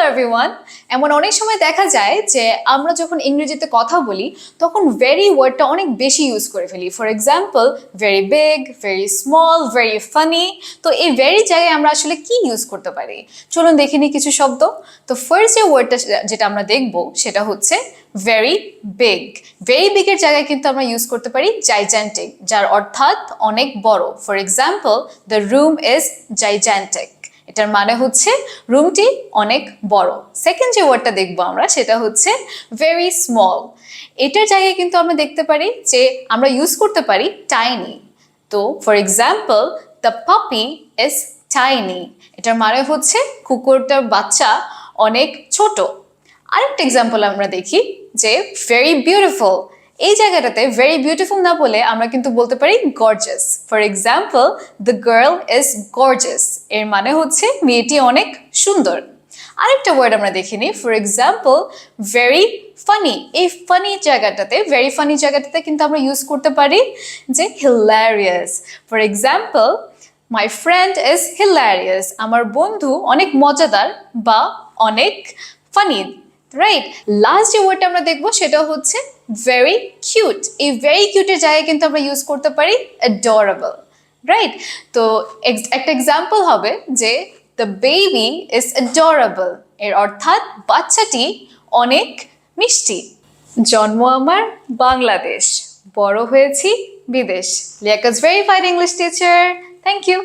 Hello everyone. এমন অনেক সময় দেখা যায় যে আমরা যখন ইংরেজিতে কথা বলি তখন ভেরি ওয়ার্ডটা অনেক বেশি ইউজ করে ফেলি। For example, very big, very small, very funny. তো এই ভেরি জায়গায় আমরা আসলে কি ইউজ করতে পারি? চলুন দেখে নিই কিছু শব্দ। তো ফার্স্ট যে ওয়ার্ডটা যেটা আমরা দেখব সেটা হচ্ছে ভেরি বিগ। ভেরি বিগের জায়গায় কিন্তু আমরা ইউজ করতে পারি জাইজ্যান্টিক, যার অর্থাৎ অনেক বড়। For example, the room is gigantic. এটার মানে হচ্ছে রুমটি অনেক বড়। সেকেন্ড যে ওয়ার্ডটা দেখবো আমরা সেটা হচ্ছে ভেরি স্মল। এটার জায়গায় কিন্তু আমরা দেখতে পারি যে আমরা ইউজ করতে পারি টাইনি। তো ফর এক্সাম্পল, দ্য পাপি ইজ টাইনি। এটার মানে হচ্ছে কুকুরটার বাচ্চা অনেক ছোট। আরেকটা এক্সাম্পল আমরা দেখি যে ভেরি বিউটিফুল। এই জায়গাটাতে ভেরি বিউটিফুল না বলে আমরা কিন্তু বলতে পারি gorgeous. For example, the girl is gorgeous. এর মানে হচ্ছে মেয়েটি অনেক সুন্দর। আরেকটা ওয়ার্ড আমরা দেখে নিই। For example, very funny. এই ফানি জায়গাটাতে, ভেরি ফানি জায়গাটাতে কিন্তু আমরা ইউজ করতে পারি যে hilarious. For example, my friend is hilarious. আমার বন্ধু অনেক মজাদার বা অনেক ফানি, রাইট? লাস্ট যে ওয়ার্ডটা আমরা দেখবো সেটা হচ্ছে ভেরি কিউট। এই ভেরি কিউটের জায়গায় কিন্তু আমরা ইউজ করতে পারি অ্যাডোরেবল, রাইট? তো একটা এক্সাম্পল হবে যে দ্য বেবি ইজ অ্যাডোরেবল। এর অর্থাৎ বাচ্চাটি অনেক মিষ্টি। জন্ম আমার বাংলাদেশ, বড় হয়েছি বিদেশ। Liaquat's verified English teacher. Thank you.